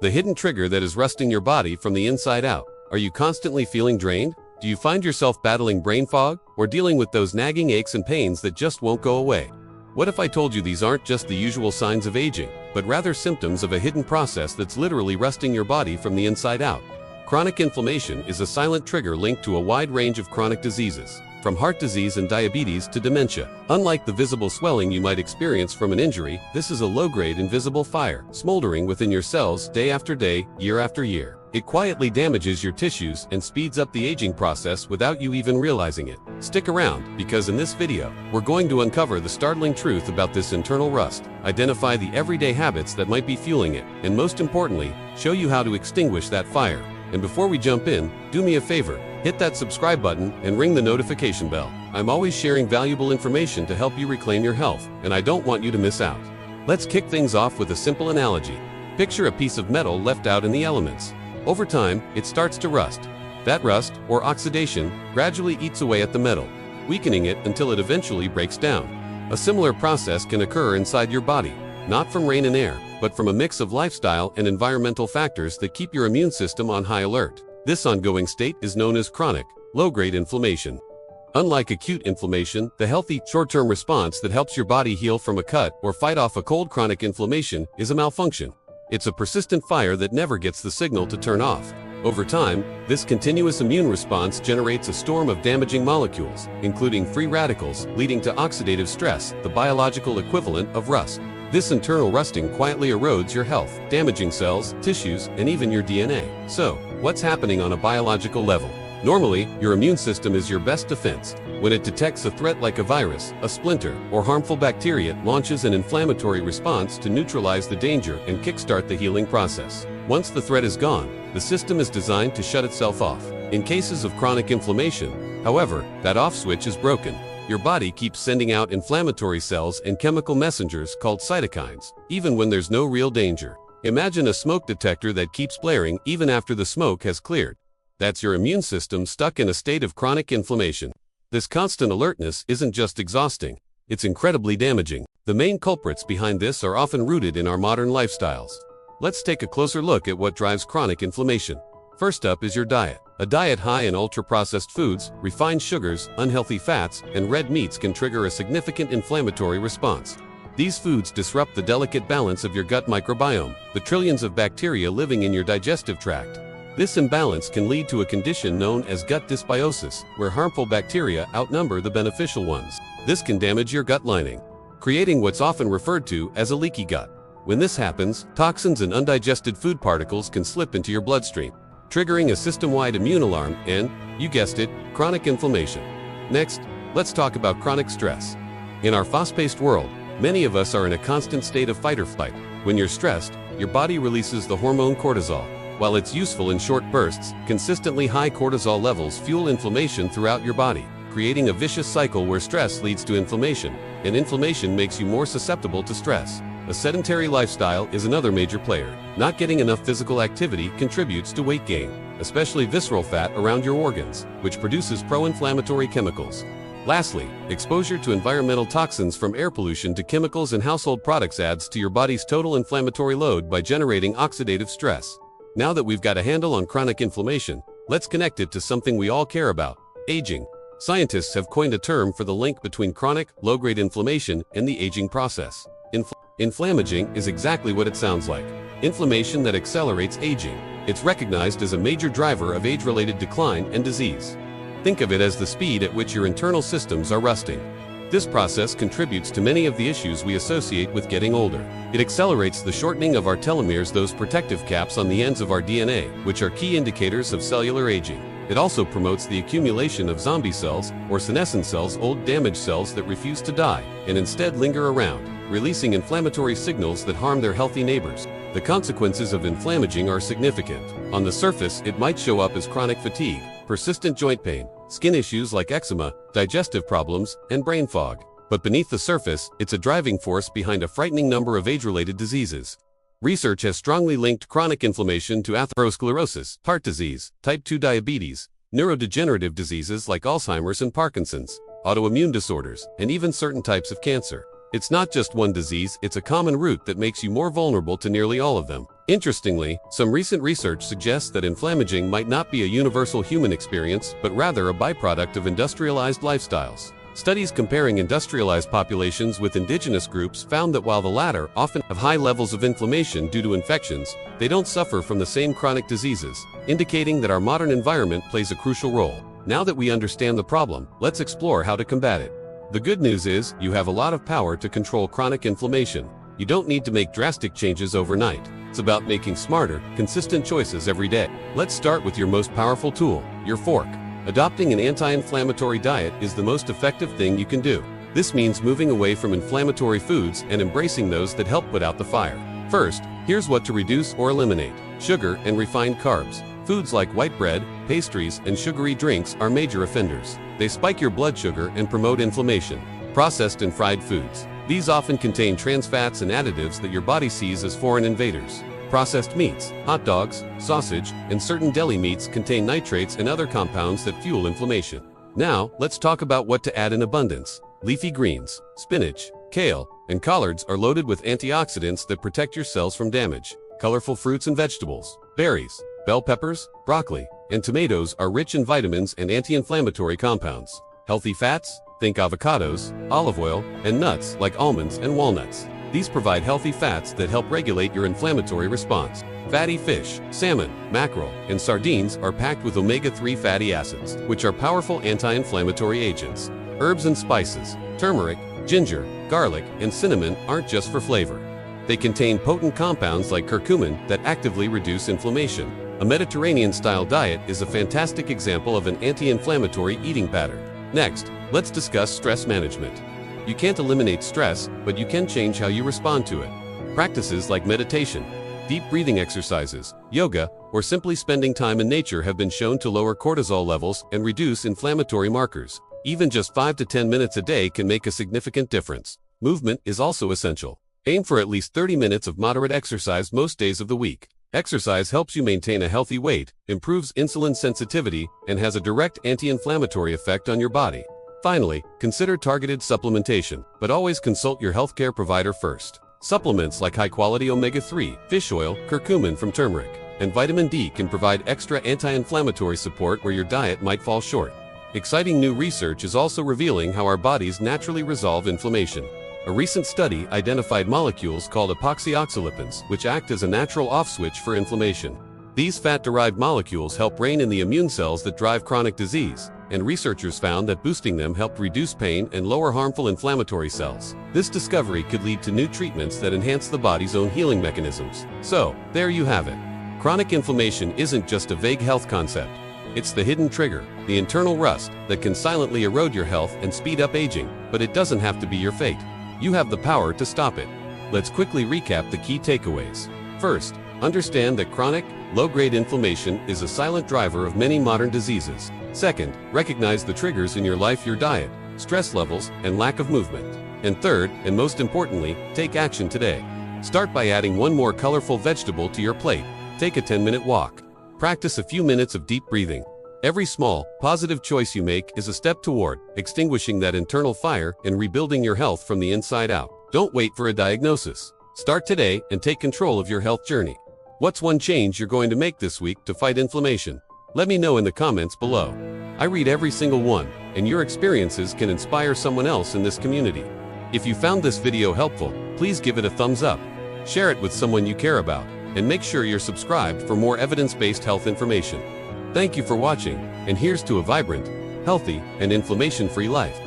the hidden trigger that is rusting your body from the inside out. Are you constantly feeling drained? Do you find yourself battling brain fog or dealing with those nagging aches and pains that just won't go away? What if I told you these aren't just the usual signs of aging, but rather symptoms of a hidden process that's literally rusting your body from the inside out? Chronic inflammation is a silent trigger linked to a wide range of chronic diseases, from heart disease and diabetes to dementia. Unlike the visible swelling you might experience from an injury, this is a low-grade invisible fire, smoldering within your cells day after day, year after year. It quietly damages your tissues and speeds up the aging process without you even realizing it. Stick around, because in this video, we're going to uncover the startling truth about this internal rust, identify the everyday habits that might be fueling it, and most importantly, show you how to extinguish that fire. And before we jump in, do me a favor, hit that subscribe button and ring the notification bell. I'm always sharing valuable information to help you reclaim your health, and I don't want you to miss out. Let's kick things off with a simple analogy. Picture a piece of metal left out in the elements. Over time, it starts to rust. That rust, or oxidation, gradually eats away at the metal, weakening it until it eventually breaks down. A similar process can occur inside your body, not from rain and air, but from a mix of lifestyle and environmental factors that keep your immune system on high alert. This ongoing state is known as chronic, low-grade inflammation. Unlike acute inflammation, the healthy, short-term response that helps your body heal from a cut or fight off a cold, chronic inflammation is a malfunction. It's a persistent fire that never gets the signal to turn off. Over time, this continuous immune response generates a storm of damaging molecules, including free radicals, leading to oxidative stress, the biological equivalent of rust. This internal rusting quietly erodes your health, damaging cells, tissues, and even your DNA. So, what's happening on a biological level? Normally, your immune system is your best defense. When it detects a threat like a virus, a splinter, or harmful bacteria, it launches an inflammatory response to neutralize the danger and kickstart the healing process. Once the threat is gone, the system is designed to shut itself off. In cases of chronic inflammation, however, that off switch is broken. Your body keeps sending out inflammatory cells and chemical messengers called cytokines, even when there's no real danger. Imagine a smoke detector that keeps blaring even after the smoke has cleared. That's your immune system stuck in a state of chronic inflammation. This constant alertness isn't just exhausting, it's incredibly damaging. The main culprits behind this are often rooted in our modern lifestyles. Let's take a closer look at what drives chronic inflammation. First up is your diet. A diet high in ultra-processed foods, refined sugars, unhealthy fats, and red meats can trigger a significant inflammatory response. These foods disrupt the delicate balance of your gut microbiome, the trillions of bacteria living in your digestive tract. This imbalance can lead to a condition known as gut dysbiosis, where harmful bacteria outnumber the beneficial ones. This can damage your gut lining, creating what's often referred to as a leaky gut. When this happens, toxins and undigested food particles can slip into your bloodstream, triggering a system-wide immune alarm and, you guessed it, chronic inflammation. Next, let's talk about chronic stress. In our fast-paced world, many of us are in a constant state of fight or flight. When you're stressed, your body releases the hormone cortisol. While it's useful in short bursts, consistently high cortisol levels fuel inflammation throughout your body, creating a vicious cycle where stress leads to inflammation, and inflammation makes you more susceptible to stress. A sedentary lifestyle is another major player. Not getting enough physical activity contributes to weight gain, especially visceral fat around your organs, which produces pro-inflammatory chemicals. Lastly, exposure to environmental toxins from air pollution to chemicals and household products adds to your body's total inflammatory load by generating oxidative stress. Now that we've got a handle on chronic inflammation, let's connect it to something we all care about: aging. Scientists have coined a term for the link between chronic, low-grade inflammation and the aging process. Inflammaging is exactly what it sounds like. Inflammation that accelerates aging. It's recognized as a major driver of age-related decline and disease. Think of it as the speed at which your internal systems are rusting. This process contributes to many of the issues we associate with getting older. It accelerates the shortening of our telomeres, those protective caps on the ends of our DNA, which are key indicators of cellular aging. It also promotes the accumulation of zombie cells, or senescent cells, old damaged cells that refuse to die, and instead linger around, releasing inflammatory signals that harm their healthy neighbors. The consequences of inflammaging are significant. On the surface, it might show up as chronic fatigue, persistent joint pain, skin issues like eczema, digestive problems, and brain fog. But beneath the surface, it's a driving force behind a frightening number of age-related diseases. Research has strongly linked chronic inflammation to atherosclerosis, heart disease, type 2 diabetes, neurodegenerative diseases like Alzheimer's and Parkinson's, autoimmune disorders, and even certain types of cancer. It's not just one disease, it's a common root that makes you more vulnerable to nearly all of them. Interestingly, some recent research suggests that inflammaging might not be a universal human experience, but rather a byproduct of industrialized lifestyles. Studies comparing industrialized populations with indigenous groups found that while the latter often have high levels of inflammation due to infections, they don't suffer from the same chronic diseases, indicating that our modern environment plays a crucial role. Now that we understand the problem, let's explore how to combat it. The good news is, you have a lot of power to control chronic inflammation. You don't need to make drastic changes overnight. It's about making smarter, consistent choices every day. Let's start with your most powerful tool, your fork. Adopting an anti-inflammatory diet is the most effective thing you can do. This means moving away from inflammatory foods and embracing those that help put out the fire. First, here's what to reduce or eliminate: sugar and refined carbs. Foods like white bread, pastries, and sugary drinks are major offenders. They spike your blood sugar and promote inflammation. Processed and fried foods. These often contain trans fats and additives that your body sees as foreign invaders. Processed meats, hot dogs, sausage, and certain deli meats contain nitrates and other compounds that fuel inflammation. Now, let's talk about what to add in abundance. Leafy greens, spinach, kale, and collards are loaded with antioxidants that protect your cells from damage. Colorful fruits and vegetables, berries, bell peppers, broccoli, and tomatoes are rich in vitamins and anti-inflammatory compounds. Healthy fats, think avocados, olive oil, and nuts like almonds and walnuts. These provide healthy fats that help regulate your inflammatory response. Fatty fish, salmon, mackerel, and sardines are packed with omega-3 fatty acids, which are powerful anti-inflammatory agents. Herbs and spices, turmeric, ginger, garlic, and cinnamon aren't just for flavor. They contain potent compounds like curcumin that actively reduce inflammation. A Mediterranean-style diet is a fantastic example of an anti-inflammatory eating pattern. Next, let's discuss stress management. You can't eliminate stress, but you can change how you respond to it. Practices like meditation, deep breathing exercises, yoga, or simply spending time in nature have been shown to lower cortisol levels and reduce inflammatory markers. Even just 5 to 10 minutes a day can make a significant difference. Movement is also essential. Aim for at least 30 minutes of moderate exercise most days of the week. Exercise helps you maintain a healthy weight, improves insulin sensitivity, and has a direct anti-inflammatory effect on your body. Finally, consider targeted supplementation, but always consult your healthcare provider first. Supplements like high-quality omega-3, fish oil, curcumin from turmeric, and vitamin D can provide extra anti-inflammatory support where your diet might fall short. Exciting new research is also revealing how our bodies naturally resolve inflammation. A recent study identified molecules called epoxyoxylipins, which act as a natural off-switch for inflammation. These fat-derived molecules help rein in the immune cells that drive chronic disease, and researchers found that boosting them helped reduce pain and lower harmful inflammatory cells. This discovery could lead to new treatments that enhance the body's own healing mechanisms. So, there you have it. Chronic inflammation isn't just a vague health concept. It's the hidden trigger, the internal rust, that can silently erode your health and speed up aging, but it doesn't have to be your fate. You have the power to stop it. Let's quickly recap the key takeaways. First, understand that chronic, low-grade inflammation is a silent driver of many modern diseases. Second, recognize the triggers in your life: your diet, stress levels, and lack of movement. And third, and most importantly, take action today. Start by adding one more colorful vegetable to your plate. Take a 10-minute walk. Practice a few minutes of deep breathing. Every small, positive choice you make is a step toward extinguishing that internal fire and rebuilding your health from the inside out. Don't wait for a diagnosis. Start today and take control of your health journey. What's one change you're going to make this week to fight inflammation? Let me know in the comments below. I read every single one, and your experiences can inspire someone else in this community. If you found this video helpful, please give it a thumbs up. Share it with someone you care about, and make sure you're subscribed for more evidence-based health information. Thank you for watching, and here's to a vibrant, healthy, and inflammation-free life.